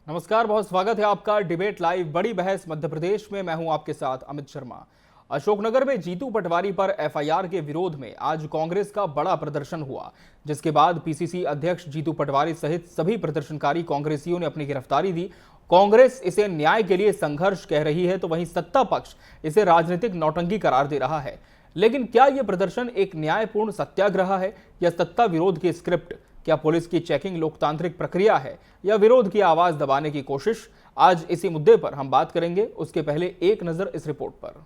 नमस्कार, बहुत स्वागत है आपका डिबेट लाइव बड़ी बहस मध्य प्रदेश में। मैं हूं आपके साथ अमित शर्मा। अशोकनगर में जीतू पटवारी पर एफआईआर के विरोध में आज कांग्रेस का बड़ा प्रदर्शन हुआ, जिसके बाद पीसीसी अध्यक्ष जीतू पटवारी सहित सभी प्रदर्शनकारी कांग्रेसियों ने अपनी गिरफ्तारी दी। कांग्रेस इसे न्याय के लिए संघर्ष कह रही है, तो वहीं सत्ता पक्ष इसे राजनीतिक नौटंकी करार दे रहा है। लेकिन क्या यह प्रदर्शन एक न्यायपूर्ण सत्याग्रह है या सत्ता विरोध की स्क्रिप्ट? क्या पुलिस की चेकिंग लोकतांत्रिक प्रक्रिया है या विरोध की आवाज दबाने की कोशिश? आज इसी मुद्दे पर हम बात करेंगे। उसके पहले एक नजर इस रिपोर्ट पर।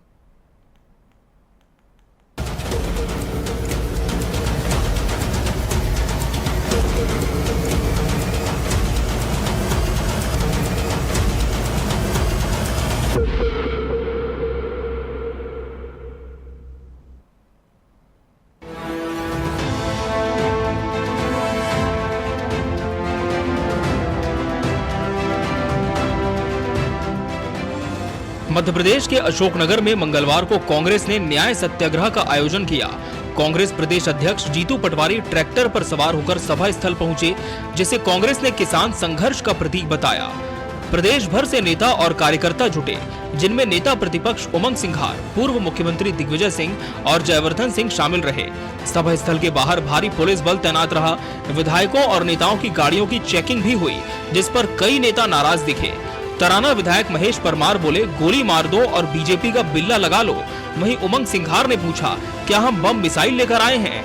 मध्य प्रदेश के अशोकनगर में मंगलवार को कांग्रेस ने न्याय सत्याग्रह का आयोजन किया। कांग्रेस प्रदेश अध्यक्ष जीतू पटवारी ट्रैक्टर पर सवार होकर सभा स्थल पहुंचे, जिसे कांग्रेस ने किसान संघर्ष का प्रतीक बताया। प्रदेश भर से नेता और कार्यकर्ता जुटे, जिनमें नेता प्रतिपक्ष उमंग सिंघार, पूर्व मुख्यमंत्री दिग्विजय सिंह और जयवर्धन सिंह शामिल रहे। सभा स्थल के बाहर भारी पुलिस बल तैनात रहा। विधायकों और नेताओं की गाड़ियों की चेकिंग भी हुई, जिस पर कई नेता नाराज दिखे। तराना विधायक महेश परमार बोले, गोली मार दो और बीजेपी का बिल्ला लगा लो। वहीं उमंग सिंघार ने पूछा, क्या हम बम मिसाइल लेकर आए हैं?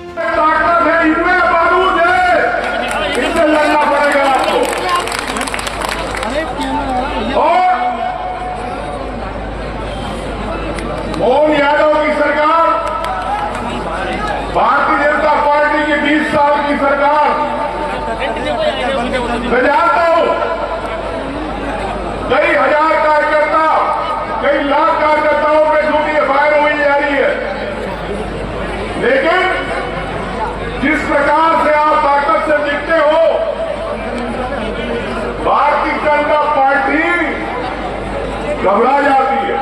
ताकत है, इनमें बारूद है, इनसे लड़ना पड़ेगा आपको। और मोहन यादव की सरकार, भारतीय जनता पार्टी की 20 साल की सरकार, मैं जानता हूं कई हजार कार्यकर्ता, कई लाख कार्यकर्ताओं पे झूठी एफआईआर हुई जा रही है, लेकिन जिस प्रकार से आप ताकत से दिखते हो, भारतीय जनता पार्टी घबरा जाती है।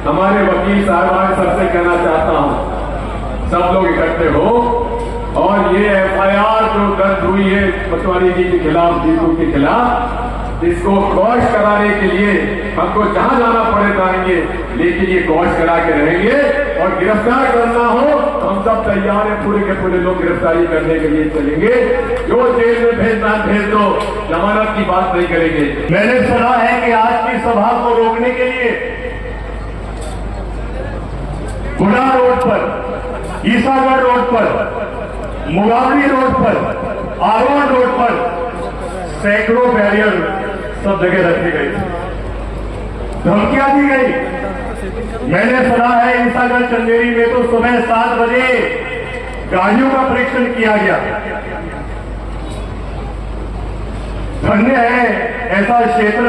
हमारे वकील साहबान सबसे कहना चाहता हूं, सब लोग इकट्ठे हो और ये एफआईआर जो दर्ज हुई है पटवारी जी के खिलाफ, जीतू के खिलाफ, इसको कॉश कराने के लिए हमको जहां जाना पड़े जाएंगे, लेकिन ये कॉश करा के रहेंगे। और गिरफ्तार करना हो तो हम सब तैयार हैं, पूरे के पूरे लोग गिरफ्तारी करने के लिए चलेंगे। जो जेल में भेजना भेज दो, जमानत की बात नहीं करेंगे। मैंने सुना है कि आज की सभा को रोकने के लिए गुना रोड पर, ईसागढ़ रोड पर, मुगावली रोड पर, आरोन रोड पर सैकड़ों बैरियर सब जगह रखे गए, धमकियां दी गई। मैंने सुना है ईसागढ़ चंदेरी में तो सुबह 7 बजे गाड़ियों का परीक्षण किया गया। धन्य है ऐसा क्षेत्र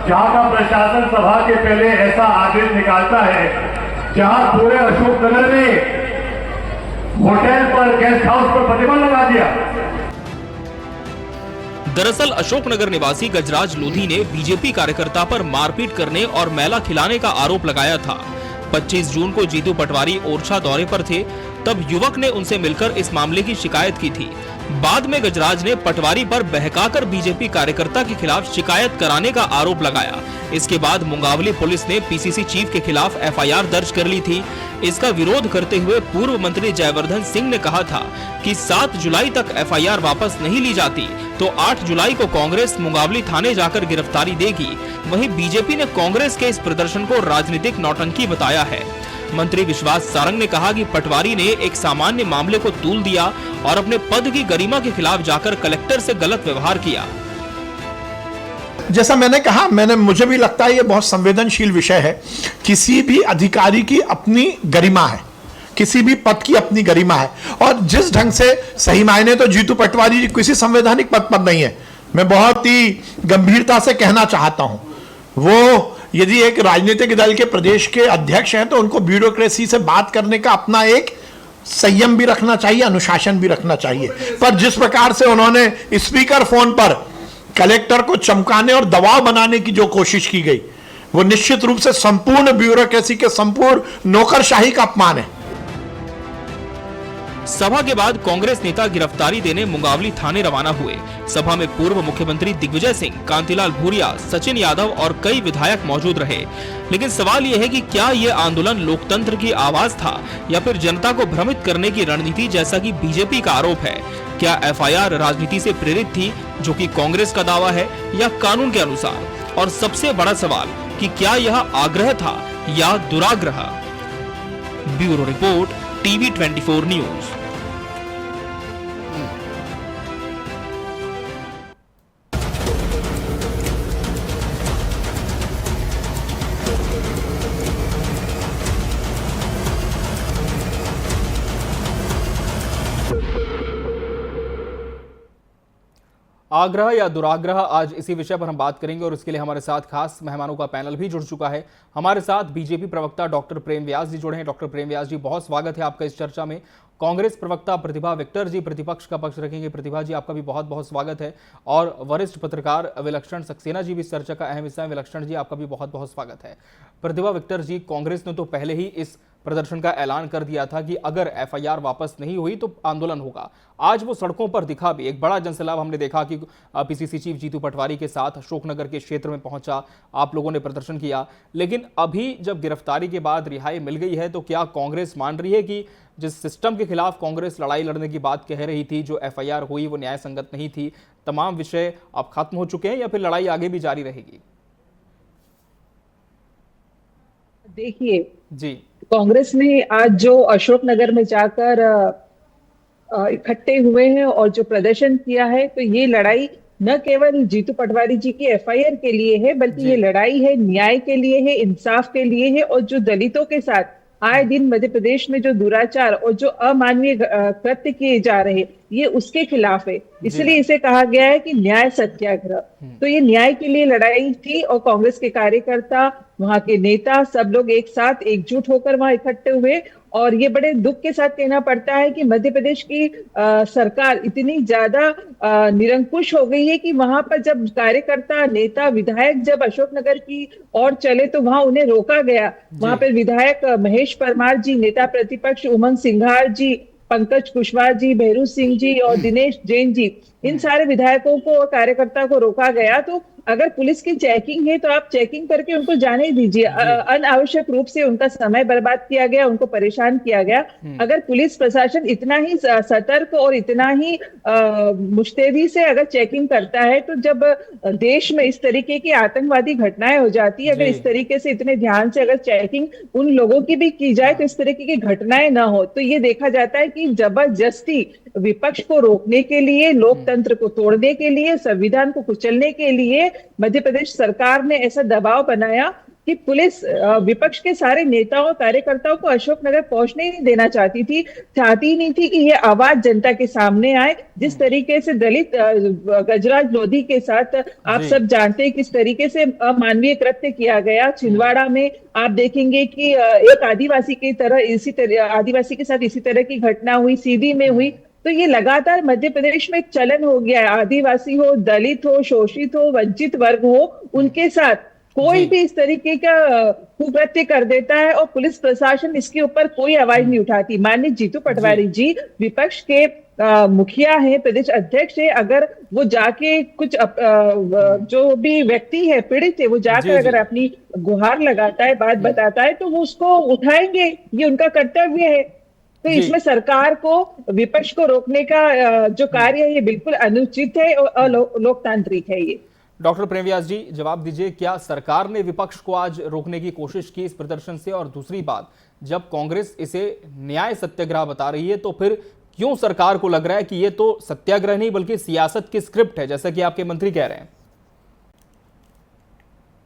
जहां का प्रशासन सभा के पहले ऐसा आदेश निकालता है, जहां पूरे अशोकनगर में होटल पर, गेस्ट हाउस पर प्रतिबंध लगा दिया। दरअसल अशोकनगर निवासी गजराज लोधी ने बीजेपी कार्यकर्ता पर मारपीट करने और मैला खिलाने का आरोप लगाया था। 25 जून को जीतू पटवारी ओरछा दौरे पर थे, तब युवक ने उनसे मिलकर इस मामले की शिकायत की थी। बाद में गजराज ने पटवारी पर बहकाकर बीजेपी कार्यकर्ता के खिलाफ शिकायत कराने का आरोप लगाया। इसके बाद मुंगावली पुलिस ने पीसीसी चीफ के खिलाफ एफआईआर दर्ज कर ली थी। इसका विरोध करते हुए पूर्व मंत्री जयवर्धन सिंह ने कहा था कि 7 जुलाई तक एफआईआर वापस नहीं ली जाती तो 8 जुलाई को कांग्रेस मुंगावली थाने जाकर गिरफ्तारी देगी। वहीं बीजेपी ने कांग्रेस के इस प्रदर्शन को राजनीतिक नौटंकी बताया है। मंत्री विश्वास सारंग ने कहा कि पटवारी ने एक सामान्य मामले को तूल दिया और अपने पद की गरिमा के खिलाफ जाकर कलेक्टर से गलत व्यवहार किया। जैसा मैंने कहा, मुझे भी लगता है ये बहुत संवेदनशील विषय है। किसी भी अधिकारी की अपनी गरिमा है, किसी भी पद की अपनी गरिमा है, और जिस ढंग से सही मायने तो जीतू पटवारी जी किसी संवैधानिक पद पर नहीं है। मैं बहुत ही गंभीरता से कहना चाहता हूं, वो यदि एक राजनीतिक दल के प्रदेश के अध्यक्ष हैं तो उनको ब्यूरोक्रेसी से बात करने का अपना एक संयम भी रखना चाहिए, अनुशासन भी रखना चाहिए। पर जिस प्रकार से उन्होंने स्पीकर फोन पर कलेक्टर को चमकाने और दबाव बनाने की जो कोशिश की गई, वो निश्चित रूप से संपूर्ण ब्यूरोक्रेसी के संपूर्ण नौकरशाही का अपमान है। सभा के बाद कांग्रेस नेता गिरफ्तारी देने मुंगावली थाने रवाना हुए। सभा में पूर्व मुख्यमंत्री दिग्विजय सिंह, कांतिलाल भूरिया, सचिन यादव और कई विधायक मौजूद रहे। लेकिन सवाल यह है कि क्या ये आंदोलन लोकतंत्र की आवाज था या फिर जनता को भ्रमित करने की रणनीति, जैसा कि बीजेपी का आरोप है। क्या एफआईआर राजनीति से प्रेरित थी, जो कि कांग्रेस का दावा है, या कानून के अनुसार? और सबसे बड़ा सवाल कि क्या यह आग्रह था या दुराग्रह? Bureau report, TV 24 news. आग्रह या दुराग्रह, आज इसी विषय पर हम बात करेंगे और उसके लिए हमारे साथ खास मेहमानों का पैनल भी जुड़ चुका है। हमारे साथ बीजेपी प्रवक्ता डॉक्टर प्रेम व्यास जी जुड़े हैं। डॉक्टर प्रेम व्यास जी, बहुत स्वागत है आपका इस चर्चा में। कांग्रेस प्रवक्ता प्रतिभा विक्टर जी प्रतिपक्ष का पक्ष रखेंगे। प्रतिभा जी, आपका भी बहुत बहुत स्वागत है। और वरिष्ठ पत्रकार विलक्षण सक्सेना जी भी इस चर्चा का अहम हिस्सा है। विलक्षण जी, आपका भी बहुत बहुत स्वागत है। प्रतिभा विक्टर जी, कांग्रेस ने तो पहले ही इस प्रदर्शन का ऐलान कर दिया था कि अगर एफआईआर वापस नहीं हुई तो आंदोलन होगा। आज वो सड़कों पर दिखा भी। एक बड़ा जनसैलाब हमने देखा कि पीसीसी चीफ जीतू पटवारी के साथ अशोकनगर के क्षेत्र में पहुंचा, आप लोगों ने प्रदर्शन किया। लेकिन अभी जब गिरफ्तारी के बाद रिहाई मिल गई है, तो क्या कांग्रेस मान रही है कि जिस सिस्टम के खिलाफ कांग्रेस लड़ाई लड़ने की बात कह रही थी, जो एफआईआर हुई वो न्याय संगत नहीं थी, तमाम विषय अब खत्म हो चुके हैं, या फिर लड़ाई आगे भी जारी रहेगी? देखिए जी, कांग्रेस ने आज जो अशोकनगर में जाकर इकट्ठे हुए हैं और जो प्रदर्शन किया है, तो ये लड़ाई न केवल जीतू पटवारी जी की एफआईआर के लिए है, बल्कि ये लड़ाई है न्याय के लिए है, इंसाफ के लिए है। और जो दलितों के साथ आए दिन मध्य प्रदेश में जो दुराचार और जो अमानवीय कृत्य किए जा रहे, ये उसके खिलाफ है। इसलिए इसे कहा गया है कि न्याय सत्याग्रह। तो ये न्याय के लिए लड़ाई थी और कांग्रेस के कार्यकर्ता, वहां के नेता, सब लोग एक साथ एकजुट होकर वहां इकट्ठे हुए। और ये बड़े दुख के साथ कहना पड़ता है कि मध्य प्रदेश की सरकार इतनी ज्यादा निरंकुश हो गई है कि वहां पर जब कार्यकर्ता, नेता, विधायक जब अशोकनगर की ओर चले तो वहां उन्हें रोका गया। वहां पर विधायक महेश परमार जी, नेता प्रतिपक्ष उमंग सिंघार जी, पंकज कुशवाहा जी, भैरू सिंह जी और दिनेश जैन जी, इन सारे विधायकों को और कार्यकर्ता को रोका गया। तो अगर पुलिस की चेकिंग है तो आप चेकिंग करके उनको जाने दीजिए। अनावश्यक रूप से उनका समय बर्बाद किया गया, उनको परेशान किया गया। अगर पुलिस प्रशासन इतना ही सतर्क और इतना ही मुस्तैदी से अगर चेकिंग करता है, तो जब देश में इस तरीके की आतंकवादी घटनाएं हो जाती है, अगर इस तरीके से इतने ध्यान से अगर चेकिंग उन लोगों की भी की जाए तो इस तरीके की घटनाएं ना हो। तो ये देखा जाता है कि जबरदस्ती विपक्ष को रोकने के लिए, लोकतंत्र को तोड़ने के लिए, संविधान को कुचलने के लिए मध्य प्रदेश सरकार ने ऐसा दबाव बनाया कि पुलिस विपक्ष के सारे नेताओं और कार्यकर्ताओं को अशोकनगर पहुंचने ही नहीं देना चाहती नहीं थी कि ये आवाज जनता के सामने आए। जिस तरीके से दलित गजराज लोधी के साथ आप सब जानते हैं किस तरीके से अमानवीय कृत्य किया गया। छिंदवाड़ा में आप देखेंगे कि एक आदिवासी की तरह आदिवासी के साथ इसी तरह की घटना हुई, सीधी में हुई। तो ये लगातार मध्य प्रदेश में एक चलन हो गया है। आदिवासी हो, दलित हो, शोषित हो, वंचित वर्ग हो, उनके साथ कोई भी इस तरीके का कुकृत्य कर देता है और पुलिस प्रशासन इसके ऊपर कोई आवाज नहीं उठाती। माननीय जीतू पटवारी जी विपक्ष के मुखिया हैं, प्रदेश अध्यक्ष है। अगर वो जाके कुछ जो भी व्यक्ति है, पीड़ित है, वो जाकर अगर अपनी गुहार लगाता है, बात बताता है, तो वो उसको उठाएंगे, ये उनका कर्तव्य है। तो इसमें सरकार को, विपक्ष को रोकने का जो कार्य है, ये बिल्कुल अनुचित है और अलोकतांत्रिक है। ये डॉक्टर प्रेम व्यास जी, जवाब दीजिए, क्या सरकार ने विपक्ष को आज रोकने की कोशिश की इस प्रदर्शन से? और दूसरी बात, जब कांग्रेस इसे न्याय सत्याग्रह बता रही है, तो फिर क्यों सरकार को लग रहा है कि ये तो सत्याग्रह नहीं बल्कि सियासत की स्क्रिप्ट है, जैसा कि आपके मंत्री कह रहे हैं?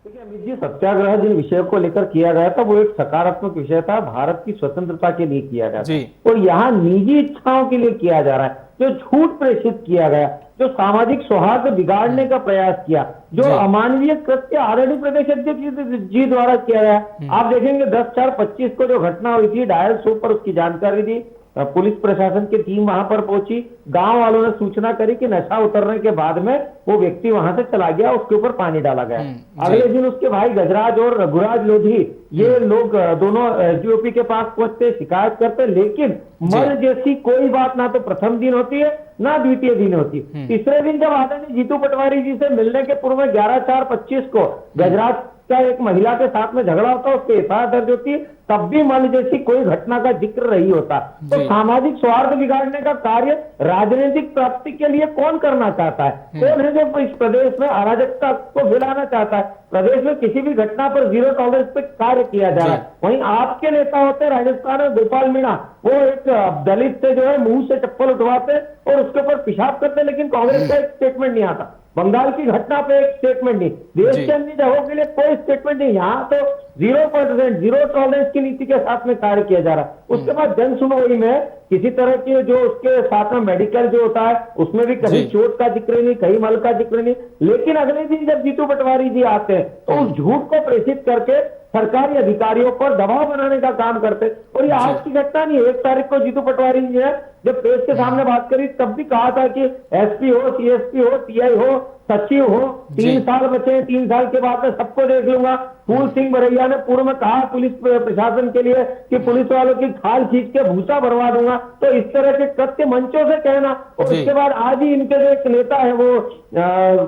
देखिए अमित जी, सत्याग्रह जिन विषयों को लेकर किया गया था वो एक सकारात्मक विषय था, भारत की स्वतंत्रता के लिए किया गया था। और यहाँ निजी इच्छाओं के लिए किया जा रहा है, जो झूठ प्रेषित किया गया, जो सामाजिक सौहार्द बिगाड़ने का प्रयास किया, जो अमानवीय कृत्य आरएलडी प्रदेश अध्यक्ष जी द्वारा किया गया। आप देखेंगे 10/4/25 को जो घटना हुई थी, डायल शो पर उसकी जानकारी दी, पुलिस प्रशासन की टीम वहां पर पहुंची, गांव वालों ने सूचना करी कि नशा उतरने के बाद में वो व्यक्ति वहां से चला गया, उसके ऊपर पानी डाला गया। अगले दिन उसके भाई गजराज और रघुराज लोधी ये लोग दोनों एसडीओपी के पास पहुंचते, शिकायत करते, लेकिन मर जैसी कोई बात ना तो प्रथम दिन होती है ना द्वितीय दिन होती है। तीसरे दिन जब आदरणीय जीतू पटवारी जी से मिलने के पूर्व में 11/4/25 को गजराज का एक महिला के साथ में झगड़ा होता है, उसके एफआईआर दर्ज होती है, तब भी मन जैसी कोई घटना का जिक्र नहीं होता। तो सामाजिक सौहार्द बिगाड़ने का कार्य राजनीतिक प्राप्ति के लिए कौन करना चाहता है? कौन है जो इस प्रदेश में अराजकता को फैलाना चाहता है? प्रदेश में किसी भी घटना पर जीरो टॉलरेंस पे कार्य किया जा रहा है। वहीं आपके नेता होते राजस्थान में गोपाल मीणा, वो एक दलित से जो है मुंह से चप्पल उठवाते और उसके ऊपर पेशाब करते, लेकिन कांग्रेस का एक स्टेटमेंट नहीं आता। बंगाल की घटना पे एक स्टेटमेंट नहीं, देश के अन्य जगहों के लिए कोई स्टेटमेंट नहीं। यहाँ तो 0% जीरो टॉलरेंस की नीति के साथ में कार्य किया जा रहा है। उसके बाद जन सुनवाई में किसी तरह की जो उसके साथ में मेडिकल जो होता है उसमें भी कहीं चोट का जिक्र नहीं, कहीं मल का जिक्र नहीं, लेकिन अगले दिन जब जीतू पटवारी जी आते हैं तो उस झूठ को प्रेषित करके सरकारी अधिकारियों पर दबाव बनाने का काम करते। और ये आज की घटना नहीं है। 1 तारीख को जीतू पटवारी जी ने जब प्रेस के सामने बात करी तब भी कहा था कि एसपी हो, सीएसपी हो, टीआई हो, सचिव हो, 3 साल बचे, 3 साल के बाद में सबको देख लूंगा। फूल सिंह बरैया ने पूर्व में कहा पुलिस प्रशासन के लिए कि पुलिस वालों की खाल खींच के भूसा भरवा दूंगा। तो इस तरह के कृत्य मंचों से कहना, और उसके बाद आज ही इनके जो एक नेता है वो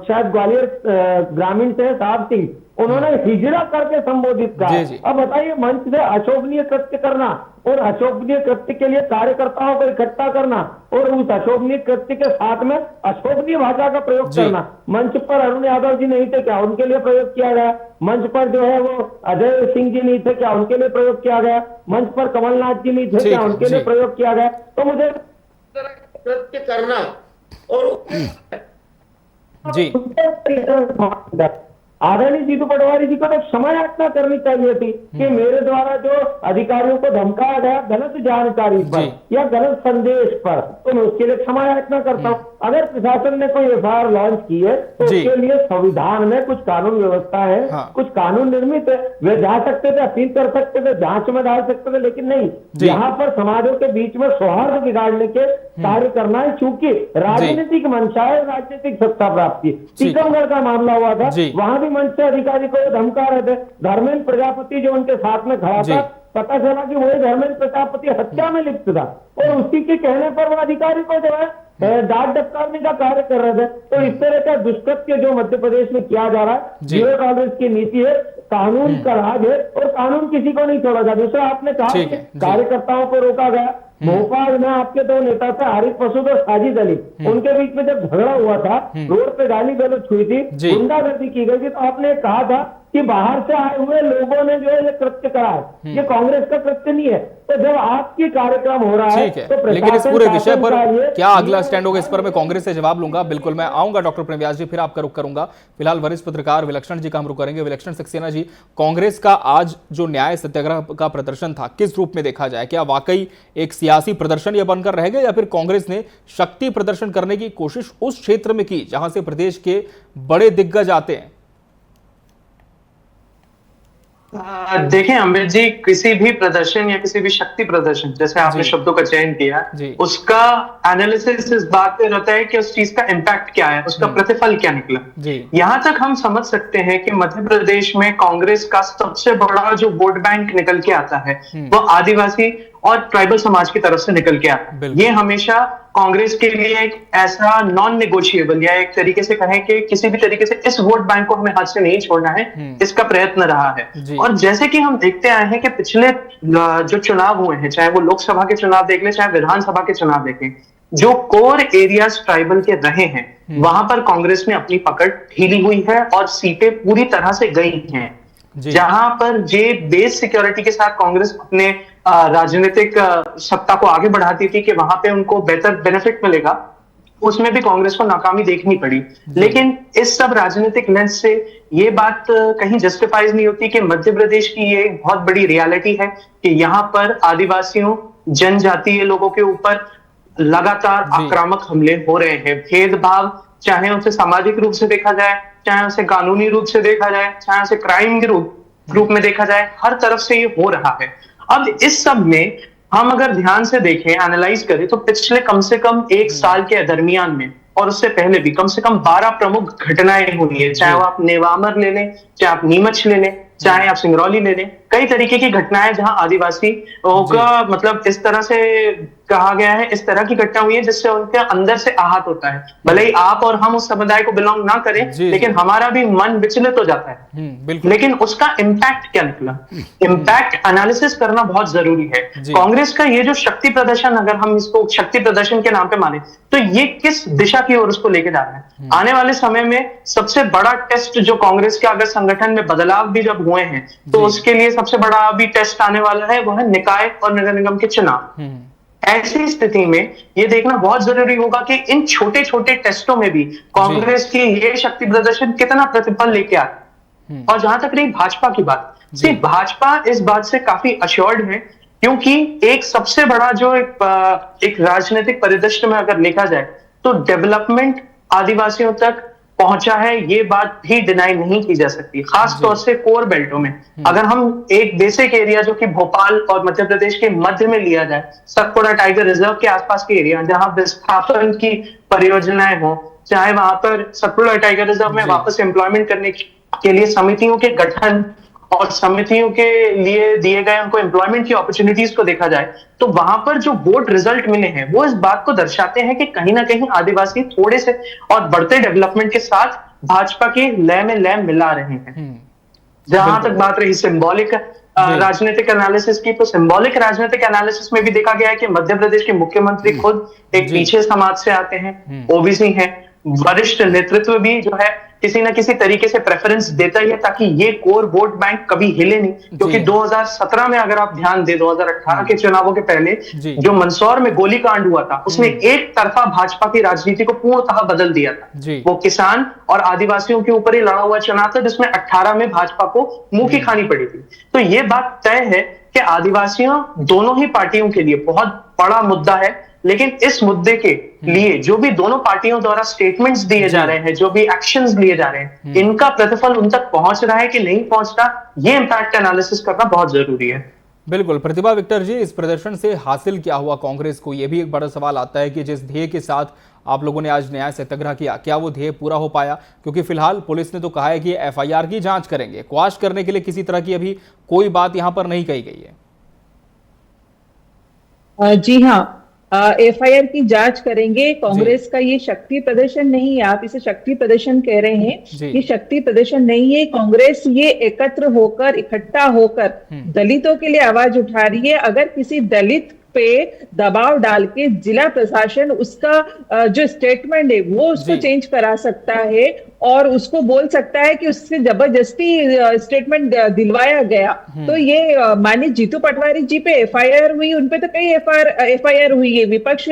शायद ग्वालियर ग्रामीण से साहब सिंह, उन्होंने हिजड़ा करके संबोधित कहा। अब बताइए, मंच से अशोभनीय कृत्य करना और अशोभनीय कृत्य के लिए कार्यकर्ताओं को इकट्ठा करना और उस अशोभनीय कृत्य के साथ में अशोभनीय भाषा का प्रयोग करना। मंच पर अरुण यादव जी नहीं थे क्या, उनके लिए प्रयोग किया गया। मंच पर जो है वो अजय सिंह जी नहीं थे क्या, उनके लिए प्रयोग किया गया। मंच पर कमलनाथ जी नहीं थे क्या, उनके लिए प्रयोग किया गया। तो मुझे कृत्य करना और आदरणीय जीतू पटवारी जी को तो क्षमा याचना करनी चाहिए थी कि मेरे द्वारा जो अधिकारियों को धमकाया गया गलत जानकारी पर या गलत संदेश पर, तो मैं उसके लिए क्षमा याचना करता हूं। अगर प्रशासन ने कोई एफआईआर लॉन्च की है तो उसके लिए संविधान में कुछ कानून व्यवस्था है, कुछ कानून निर्मित है। वे जा सकते थे, अपील कर सकते थे, जांच में डाल सकते थे, लेकिन नहीं, यहाँ पर समाजों के बीच में सौहार्द बिगाड़ने के कार्य करना है। चूंकि राजनीतिक मंशा है, राजनीतिक सत्ता प्राप्ति। टीकमगढ़ का मामला हुआ था, वहां भी मंच से अधिकारी को धमका रहे थे। धर्मेंद्र प्रजापति जो उनके साथ में खड़ा था, पता चला कि वो धर्मेंद्र प्रजापति हत्या में लिप्त था और उसी के कहने पर वो अधिकारी को जो है डांट डपकारने का कार्य कर रहे थे। तो इस तरह का दुष्कृत्य जो मध्य प्रदेश में किया जा रहा है, जीरो टॉलरेंस की नीति है, कानून का राज है और कानून किसी को नहीं छोड़ा जाता। दूसरा आपने कहा कि कार्यकर्ताओं को रोका गया। भोपाल में आपके 2 नेता थे, आरिफ मसूद और साजिद अली, उनके बीच में जब झगड़ा हुआ था, रोड पे गाली गलौज हुई थी, गुंडागर्दी की गई थी, तो आपने कहा था कि बाहर से आए हुए लोगों ने जो है ये कृत्य करा है, ये कांग्रेस का कृत्य नहीं है। तो जब आपकी कार्यक्रम हो रहा है तो लेकिन इस पूरे विषय पर क्या अगला स्टैंड होगा, इस पर मैं कांग्रेस से जवाब लूंगा। बिल्कुल मैं आऊंगा डॉक्टर प्रेम व्यास जी, फिर आपका रुख करूंगा। फिलहाल वरिष्ठ पत्रकार विलक्षण जी का हम रुख करेंगे। विलक्षण सक्सेना जी, कांग्रेस का आज जो न्याय सत्याग्रह का प्रदर्शन था, किस रूप में देखा जाए? क्या वाकई एक सियासी प्रदर्शन यह बनकर रह गया या फिर कांग्रेस ने शक्ति प्रदर्शन करने की कोशिश उस क्षेत्र में की जहां से प्रदेश के बड़े दिग्गज आते हैं? देखें अमृत जी, किसी भी प्रदर्शन या किसी भी शक्ति प्रदर्शन, जैसे आपने शब्दों का चयन किया, उसका एनालिसिस इस बात पे रहता है कि उस चीज का इम्पैक्ट क्या है, उसका प्रतिफल क्या निकला। यहां तक हम समझ सकते हैं कि मध्य प्रदेश में कांग्रेस का सबसे बड़ा जो वोट बैंक निकल के आता है वो आदिवासी और ट्राइबल समाज की तरफ से निकल के आता है। ये हमेशा कांग्रेस के लिए एक ऐसा नॉन नेगोशिएबल या एक तरीके से कहें कि किसी भी तरीके से इस वोट बैंक को हमें हाथ से नहीं छोड़ना है, इसका प्रयत्न रहा है। और जैसे कि हम देखते आए हैं कि पिछले जो चुनाव हुए हैं, चाहे वो लोकसभा के चुनाव देख ले, चाहे विधानसभा के चुनाव देखें, जो कोर एरियाज ट्राइबल के रहे हैं वहां पर कांग्रेस ने अपनी पकड़ ढीली हुई है और सीटें पूरी तरह से गई हैं। जहां पर जे बेस सिक्योरिटी के साथ कांग्रेस अपने राजनीतिक सत्ता को आगे बढ़ाती थी कि वहां पे उनको बेहतर बेनिफिट मिलेगा, उसमें भी कांग्रेस को नाकामी देखनी पड़ी। लेकिन इस सब राजनीतिक लेंस से ये बात कहीं जस्टिफाइज नहीं होती कि मध्य प्रदेश की ये एक बहुत बड़ी रियलिटी है कि यहाँ पर आदिवासियों, जनजातीय लोगों के ऊपर लगातार आक्रामक हमले हो रहे हैं। भेदभाव, चाहे उसे सामाजिक रूप से देखा जाए, चाहे उसे कानूनी रूप से देखा जाए, चाहे उसे क्राइम के रूप में देखा जाए, हर तरफ से ये हो रहा है। अब इस सब में हम अगर ध्यान से देखें, एनालाइज करें, तो पिछले कम से कम एक साल के दरमियान में और उससे पहले भी कम से कम 12 प्रमुख घटनाएं हुई है। चाहे वो आप नेवामर ले लें, चाहे आप नीमच ले लें, चाहे आप सिंगरौली ले लें, कई तरीके की घटनाएं जहां आदिवासी का मतलब इस तरह से कहा गया है, इस तरह की घटना हुई है जिससे उनके अंदर से आहत होता है। भले ही आप और हम उस समुदाय को बिलोंग ना करें, लेकिन हमारा भी मन विचलित हो जाता है। लेकिन उसका इम्पैक्ट क्या निकला, इम्पैक्ट एनालिसिस करना बहुत जरूरी है। कांग्रेस का ये जो शक्ति प्रदर्शन, अगर हम इसको शक्ति प्रदर्शन के नाम पे माने, तो ये किस दिशा की ओर उसको लेके जा रहा है। आने वाले समय में सबसे बड़ा टेस्ट जो कांग्रेस के अगर संगठन में बदलाव भी जब हुए हैं, तो उसके लिए सबसे बड़ा अभी टेस्ट आने वाला है, वो है निकाय और नगर निगम के चुनाव। ऐसी स्थिति में ये देखना बहुत जरूरी होगा कि इन छोटे छोटे टेस्टों में भी कांग्रेस की ये शक्ति प्रदर्शन कितना प्रतिफल लेके आए। और जहां तक रही भाजपा की बात, सिर्फ भाजपा इस बात से काफी अश्योर्ड है, क्योंकि एक सबसे बड़ा जो एक राजनीतिक परिदृश्य में अगर देखा जाए, तो डेवलपमेंट आदिवासियों तक पहुंचा है, ये बात भी डिनाई नहीं की जा सकती। खास तौर से कोर बेल्टों में, अगर हम एक बेसिक एरिया जो कि भोपाल और मध्य प्रदेश के मध्य में लिया जाए, सतपुड़ा टाइगर रिजर्व के आसपास के एरिया जहां विस्थापन की परियोजनाएं हो, चाहे वहां पर सतपुड़ा टाइगर रिजर्व में वापस एम्प्लॉयमेंट करने के लिए समितियों के गठन और समितियों के लिए दिए गए उनको एम्प्लॉयमेंट की अपॉर्चुनिटीज को देखा जाए, तो वहां पर जो वोट रिजल्ट मिले हैं वो इस बात को दर्शाते हैं कि कहीं ना कहीं आदिवासी थोड़े से और बढ़ते डेवलपमेंट के साथ भाजपा के लय में लय मिला रहे हैं। जहां तक बात रही सिंबॉलिक राजनीतिक एनालिसिस की, तो सिंबॉलिक राजनीतिक एनालिसिस में भी देखा गया है कि मध्य प्रदेश के मुख्यमंत्री खुद एक पीछे समाज से आते हैं, ओबीसी हैं, वरिष्ठ नेतृत्व भी जो है किसी ना किसी तरीके से प्रेफरेंस देता ही है ताकि ये कोर वोट बैंक कभी हिले नहीं। क्योंकि 2017 में अगर आप ध्यान दें, 2018 के चुनावों के पहले जो मंदसौर में गोलीकांड हुआ था, उसने एक तरफा भाजपा की राजनीति को पूर्णतः बदल दिया था। वो किसान और आदिवासियों के ऊपर ही लड़ा हुआ चुनाव था, जिसमें 18 में भाजपा को मुंह की खानी पड़ी थी। तो ये बात तय है कि आदिवासियों दोनों ही पार्टियों के लिए बहुत बड़ा मुद्दा है, लेकिन इस मुद्दे के लिए जो भी दोनों पार्टियों द्वारा स्टेटमेंट्स दिए जा रहे हैं, जो भी एक्शंस लिए जा रहे हैं, इनका प्रतिफल उन तक पहुंच रहा है कि नहीं पहुंच रहा, ये इम्पैक्ट एनालिसिस करना बहुत जरूरी है। बिल्कुल। प्रतिभा विक्टर जी, इस प्रदर्शन से हासिल क्या हुआ कांग्रेस को? यह भी एक बड़ा सवाल आता है कि जिस ध्येय के साथ आप लोगों ने आज न्याय सत्याग्रह किया, क्या वो ध्येय पूरा हो पाया? क्योंकि फिलहाल पुलिस ने तो कहा है कि एफआईआर की जांच करेंगे, क्वाश करने के लिए किसी तरह की अभी कोई बात यहां पर नहीं कही गई है। जी हाँ, एफआईआर की जांच करेंगे। कांग्रेस का ये शक्ति प्रदर्शन नहीं है, आप इसे शक्ति प्रदर्शन कह रहे हैं, ये शक्ति प्रदर्शन नहीं है। कांग्रेस ये एकत्र होकर, इकट्ठा होकर दलितों के लिए आवाज उठा रही है। अगर किसी दलित पे दबाव डाल के जिला प्रशासन उसका जो स्टेटमेंट है वो उसको चेंज करा सकता है और उसको बोल सकता है कि उससे जबरदस्ती स्टेटमेंट दिलवाया गया, तो ये माननीय जीतू पटवारी जी पे एफआईआर हुई, उनपे तो कई एफआईआर हुई है। विपक्ष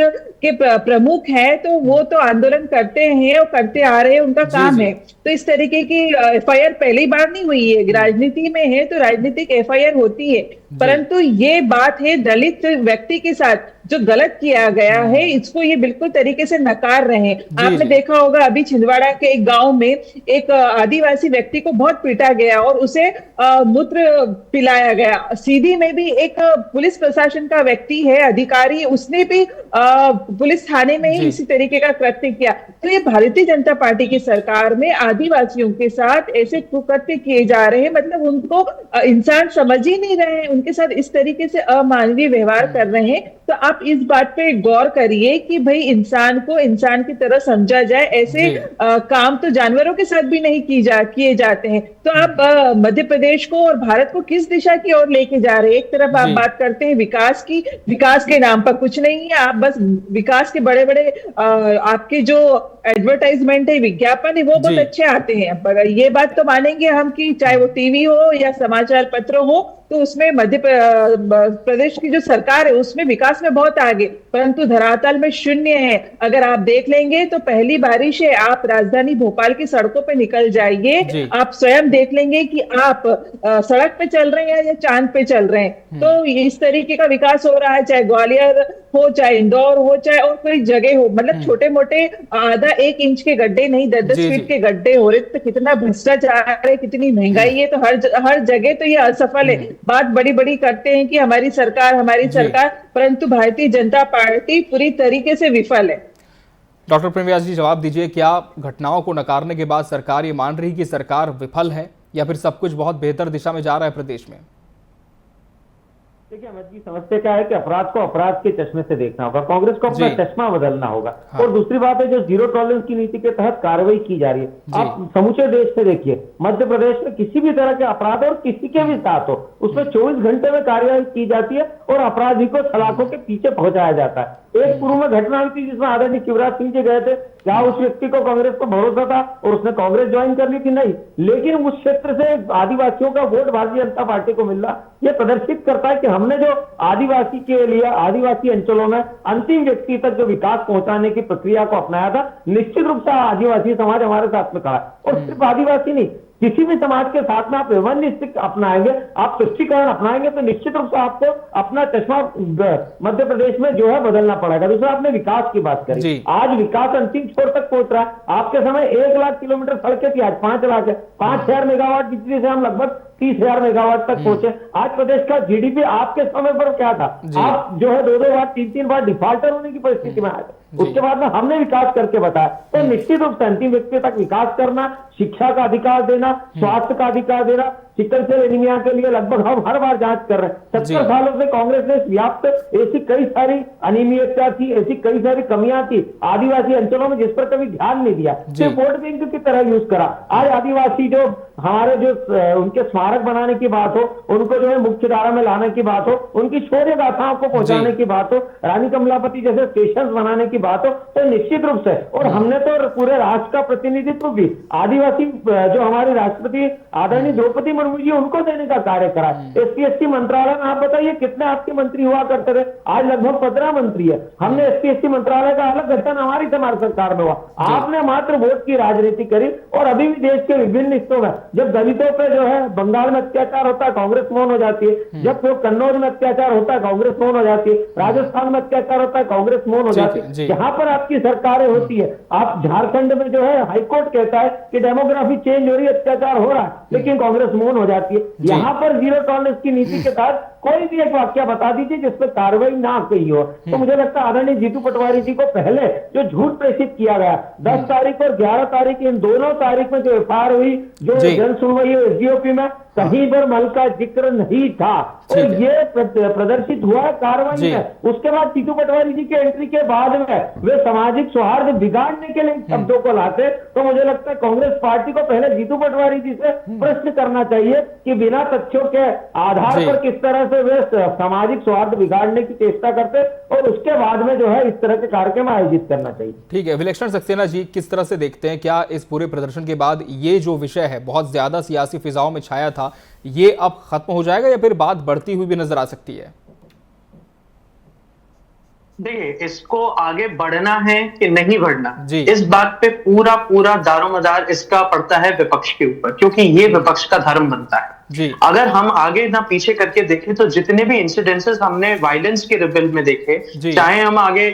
के प्रमुख हैं तो वो तो आंदोलन करते हैं और करते आ रहे हैं, उनका काम है। तो इस तरीके की एफआईआर पहली बार नहीं हुई है, राजनीति में है तो राजनीतिक एफआईआर होती है, परंतु ये बात है दलित व्यक्ति के साथ जो गलत किया गया है, इसको ये बिल्कुल तरीके से नकार रहे हैं। आपने देखा होगा अभी छिंदवाड़ा के एक गांव में एक आदिवासी व्यक्ति को बहुत पीटा गया और उसे मूत्र पिलाया गया। सीधी में भी एक पुलिस प्रशासन का व्यक्ति है, अधिकारी, उसने भी पुलिस थाने में ही इसी तरीके का कृत्य किया। तो ये भारतीय जनता पार्टी की सरकार में आदिवासियों के साथ ऐसे कुकृत्य किए जा रहे हैं, मतलब उनको इंसान समझ ही नहीं रहे हैं, उनके साथ इस तरीके से अमानवीय व्यवहार कर रहे हैं। तो आप इस बात पे गौर करिए कि भाई इंसान को इंसान की तरह समझा जाए। ऐसे काम तो जानवरों के साथ भी नहीं किए जाते हैं। तो आप मध्य प्रदेश को और भारत को किस दिशा की ओर लेके जा रहे हैं? एक तरफ आप बात करते हैं विकास की, विकास के नाम पर कुछ नहीं है, आप बस विकास के बड़े बड़े आपके जो एडवर्टाइजमेंट है, विज्ञापन है, वो बहुत अच्छे आते हैं। पर ये बात तो मानेंगे हम कि चाहे वो टीवी हो या समाचार पत्र हो, तो उसमें मध्य प्रदेश की जो सरकार है उसमें विकास में बहुत आगे, परंतु धरातल में शून्य है। अगर आप देख लेंगे तो पहली बारिश है, आप राजधानी भोपाल की सड़कों पे निकल जाइए, आप स्वयं देख लेंगे कि आप सड़क पे चल रहे हैं या चांद पे चल रहे हैं। तो इस तरीके का विकास हो रहा है, चाहे ग्वालियर हो, चाहे इंदौर हो, चाहे और कोई जगह हो। मतलब छोटे मोटे आधा 1 इंच के गड्ढे नहीं, 10-10 फीट के गड्ढे हो रहे। तो कितना भ्रष्टाचार है, कितनी महंगाई है। तो हर जगह तो ये असफल है। बात बड़ी बड़ी करते हैं कि हमारी सरकार, परंतु भारतीय जनता पार्टी पूरी तरीके से विफल है। डॉक्टर प्रेम व्यास जी, जवाब दीजिए, क्या घटनाओं को नकारने के बाद सरकार ये मान रही कि सरकार विफल है या फिर सब कुछ बहुत बेहतर दिशा में जा रहा है प्रदेश में? देखिए अमित जी, समस्या क्या है कि अपराध को अपराध के चश्मे से देखना होगा, कांग्रेस को अपना चश्मा बदलना होगा। हाँ। और दूसरी बात है, जो जीरो टॉलरेंस की नीति के तहत कार्रवाई की जा रही है, आप समूचे देश से देखिए, मध्य प्रदेश में किसी भी तरह के अपराध और किसी के भी साथ हो, उसमें 24 घंटे में कार्रवाई की जाती है और अपराधी को सलाखों के पीछे पहुंचाया जाता है। एक पूर्व में घटना हुई थी जिसमें आदरणीय शिवराज सिंह जी गए थे, क्या उस व्यक्ति को कांग्रेस को भरोसा था और उसने कांग्रेस ज्वाइन कर ली थी? नहीं। लेकिन उस क्षेत्र से आदिवासियों का वोट भारतीय जनता पार्टी को मिल रहा, यह प्रदर्शित करता है कि हमने जो आदिवासी के लिए, आदिवासी अंचलों में अंतिम व्यक्ति तक जो विकास पहुंचाने की प्रक्रिया को अपनाया था, निश्चित रूप से आदिवासी समाज हमारे साथ में खड़ा है। और सिर्फ आदिवासी नहीं, किसी भी समाज के साथ में आप वैमनस्य अपनाएंगे, आप तुष्टीकरण अपनाएंगे तो निश्चित रूप से आपको अपना चश्मा मध्य प्रदेश में जो है बदलना पड़ेगा। दूसरा, आपने विकास की बात करी, आज विकास अंतिम छोर तक पहुंच रहा है। आपके समय 1 लाख किलोमीटर सड़कें थी, आज 5 लाख है। 5,000 मेगावाट बिजली से हम लगभग 30,000 मेगावाट तक पहुंचे। आज प्रदेश का जीडीपी आपके समय पर क्या था? आप जो है 2-2 बार 3-3 बार डिफॉल्टर होने की परिस्थिति में आए थे। उसके बाद में हमने विकास करके बताया। तो निश्चित रूप से अंतिम व्यक्ति तक विकास करना, शिक्षा का अधिकार देना, स्वास्थ्य का अधिकार देना, सिकल सेल एनीमिया के लिए लगभग हम हर बार जांच कर रहे हैं। 70 सालों से कांग्रेस ने व्याप्त ऐसी कई सारी अनियमितता थी, ऐसी कई सारी कमियां थी आदिवासी अंचलों में, जिस पर कभी ध्यान नहीं दिया, सिर्फ वोट बैंक की तरह यूज करा। आज आदिवासी जो हमारे जो उनके स्मारक बनाने की बात हो, उनको जो है मुख्य धारा में लाने की बात हो, उनकी शौर्य गाथाओं को पहुंचाने की बात हो, रानी कमलापति जैसे स्टेशन बनाने की बात हो, तो निश्चित रूप से, और हमने तो पूरे राष्ट्र का प्रतिनिधित्व भी आदिवासी जो हमारे राष्ट्रपति आदरणीय द्रौपदी मुर्मू जी, उनको देने का कार्य करा। SC मंत्रालय में आप बताइए कितने आपके मंत्री हुआ करते थे? आज लगभग 15 मंत्री है। हमने SC मंत्रालय का अलग गठन हमारी सरकार में हुआ। आपने मात्र वोट की राजनीति करी और अभी भी देश के विभिन्न हिस्सों में जब दलितों पे जो है बंगाल में अत्याचार होता है, कांग्रेस मौन हो जाती है। जब कन्नौज में अत्याचार होता है, कांग्रेस मौन हो जाती है। राजस्थान में अत्याचार होता है, कांग्रेस मौन हो जाती है। जहां पर आपकी सरकारें होती है, आप झारखंड में जो है हाईकोर्ट कहता है कि डेमोग्राफी चेंज हो रही है, अत्याचार हो रहा है, लेकिन कांग्रेस मौन हो जाती है। यहां पर जीरो टॉलरेंस की नीति के तहत कोई भी एक वाक्य बता दीजिए जिसमें कार्रवाई ना की हो। तो मुझे लगता है आदरणीय जीतू पटवारी जी को पहले जो झूठ प्रेषित किया गया 10 तारीख और 11 तारीख, इन दोनों तारीख में जो FIR हुई, जो जन सुनवाई हुई SDOP में, कहीं पर मल का जिक्र नहीं था। और ये प्रदर्शित हुआ है कार्रवाई में। उसके बाद जीतू पटवारी जी के एंट्री के बाद में वे सामाजिक सौहार्द बिगाड़ने के लिए शब्दों को लाते। तो मुझे लगता है कांग्रेस पार्टी को पहले जीतू पटवारी जी से प्रश्न करना चाहिए कि बिना तथ्यों के आधार पर किस तरह से वे सामाजिक सौहार्द बिगाड़ने की चेष्टा करते, और उसके बाद में जो है इस तरह के कार्यक्रम आयोजित करना चाहिए। ठीक है, विलक्षण सक्सेना जी, किस तरह से देखते हैं, क्या इस पूरे प्रदर्शन के बाद ये जो विषय है बहुत ज्यादा सियासी फिजाओं में छाया था, ये अब खत्म हो जाएगा या फिर बात बढ़ती हुई भी नजर आ सकती है? देखिए, इसको आगे बढ़ना है कि नहीं बढ़ना, इस बात पे पूरा दारोमदार इसका पड़ता है विपक्ष के ऊपर, क्योंकि ये विपक्ष का धर्म बनता है। अगर हम आगे ना पीछे करके देखें तो जितने भी इंसिडेंसेस हमने वायलेंस के रिबिल में देखे, चाहे हम आगे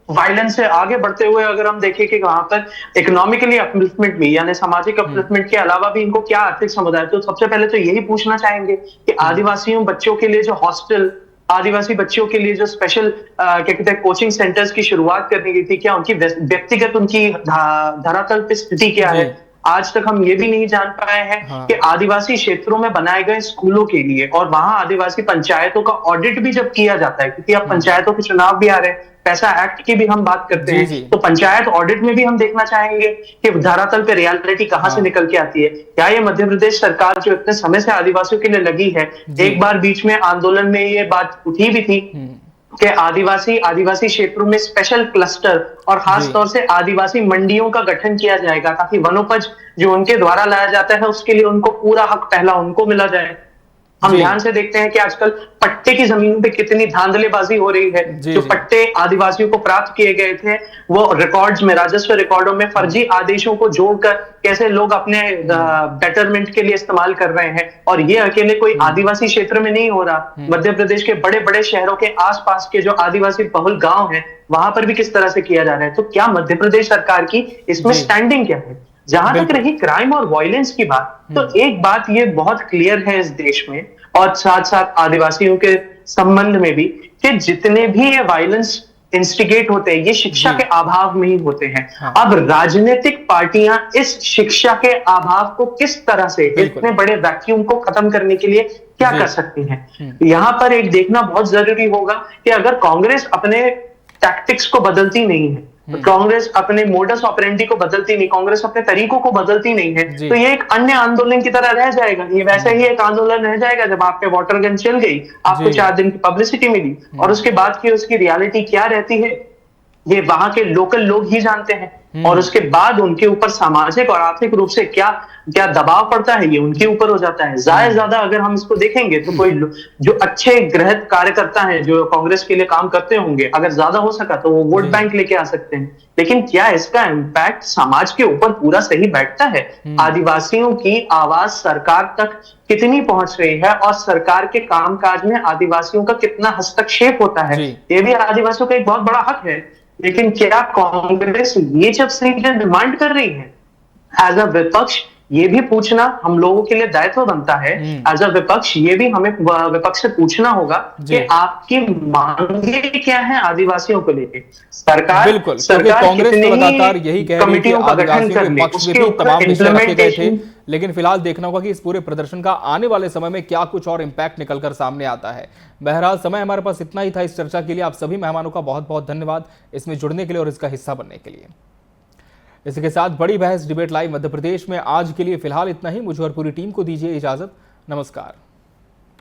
वायलेंस से आगे बढ़ते हुए अगर हम देखें कि वहां पर इकोनॉमिकली अपलिफ्टमेंट भी, यानी सामाजिक अपलिफ्टमेंट के अलावा भी इनको क्या आर्थिक समुदाय, तो सबसे पहले तो यही पूछना चाहेंगे कि आदिवासियों बच्चों के लिए जो हॉस्टल, आदिवासी बच्चों के लिए जो स्पेशल क्या कहते हैं कोचिंग सेंटर्स की शुरुआत करनी गई थी, क्या उनकी व्यक्तिगत उनकी धरातल पे स्थिति क्या है? आज तक हम ये भी नहीं जान पाए हैं कि आदिवासी क्षेत्रों में बनाए गए स्कूलों के लिए और वहां आदिवासी पंचायतों का ऑडिट भी जब किया जाता है, क्योंकि अब पंचायतों के चुनाव भी आ रहे हैं, पैसा एक्ट की भी हम बात करते हैं, तो पंचायत ऑडिट में भी हम देखना चाहेंगे कि धरातल पे रियलिटी कहां से निकल के आती है। क्या ये मध्य प्रदेश सरकार जो इतने समय से आदिवासियों के लिए लगी है, एक बार बीच में आंदोलन में ये बात उठी भी थी कि आदिवासी क्षेत्रों में स्पेशल क्लस्टर और खास तौर से आदिवासी मंडियों का गठन किया जाएगा, ताकि वनोपज जो उनके द्वारा लाया जाता है उसके लिए उनको पूरा हक पहला उनको मिला जाए। हम ध्यान से देखते हैं कि आजकल पट्टे की जमीन पे कितनी धांधलेबाजी हो रही है। जो पट्टे आदिवासियों को प्राप्त किए गए थे वो रिकॉर्ड्स में, राजस्व रिकॉर्डों में फर्जी आदेशों को जोड़कर कैसे लोग अपने बेटरमेंट के लिए इस्तेमाल कर रहे हैं। और ये अकेले कोई आदिवासी क्षेत्र में नहीं हो रहा, मध्य प्रदेश के बड़े बड़े शहरों के आसपास के जो आदिवासी बहुल गांव हैं वहां पर भी किस तरह से किया जा रहा है। तो क्या मध्य प्रदेश सरकार की इसमें स्टैंडिंग क्या है? जहां तक रही क्राइम और वायलेंस की बात, तो एक बात ये बहुत क्लियर है इस देश में और साथ साथ आदिवासियों के संबंध में भी कि जितने भी ये वायलेंस इंस्टिगेट होते हैं ये शिक्षा के अभाव में ही होते हैं। अब राजनीतिक पार्टियां इस शिक्षा के अभाव को किस तरह से, इतने बड़े वैक्यूम को खत्म करने के लिए क्या कर सकती हैं? यहां पर एक देखना बहुत जरूरी होगा कि अगर कांग्रेस अपने टैक्टिक्स को बदलती नहीं है, कांग्रेस अपने मोडस ऑपरेंडी को बदलती नहीं, कांग्रेस अपने तरीकों को बदलती नहीं है, तो ये एक अन्य आंदोलन की तरह रह जाएगा। ये वैसे ही एक आंदोलन रह जाएगा जब आप पे वाटर गन चल गई, आपको 4 दिन की पब्लिसिटी मिली और उसके बाद की उसकी रियलिटी क्या रहती है ये वहां के लोकल लोग ही जानते हैं। और उसके बाद उनके ऊपर सामाजिक और आर्थिक रूप से क्या क्या दबाव पड़ता है ये उनके ऊपर हो जाता है। ज्यादा अगर हम इसको देखेंगे तो कोई जो अच्छे गृहस्थ कार्यकर्ता हैं जो कांग्रेस के लिए काम करते होंगे, अगर ज्यादा हो सका तो वो वोट बैंक लेके आ सकते हैं। लेकिन क्या इसका इम्पैक्ट समाज के ऊपर पूरा सही बैठता है? आदिवासियों की आवाज सरकार तक कितनी पहुंच रही है और सरकार के कामकाज में आदिवासियों का कितना हस्तक्षेप होता है? ये भी आदिवासियों का एक बहुत बड़ा हक है। लेकिन क्या कांग्रेस ये जब सीधे डिमांड कर रही है एज अ विपक्ष, ये भी पूछना हम लोगों के लिए दायित्व बनता है। एज अ विपक्ष ये भी हमें विपक्ष से पूछना होगा कि आपकी मांगे क्या है आदिवासियों को लेकर। सरकार कांग्रेस तो लगातार यही कह रही है कि आदिवासियों के पक्ष में भी तमाम विषय रखे गए थे, लेकिन फिलहाल देखना होगा कि इस पूरे प्रदर्शन का आने वाले समय में क्या कुछ और इम्पैक्ट निकलकर सामने आता है। बहरहाल समय हमारे पास इतना ही था इस चर्चा के लिए। आप सभी मेहमानों का बहुत बहुत धन्यवाद इसमें जुड़ने के लिए और इसका हिस्सा बनने के लिए। इसके साथ बड़ी बहस डिबेट लाइव मध्य प्रदेश में आज के लिए फिलहाल इतना ही। मुझे और पूरी टीम को दीजिए इजाजत। नमस्कार।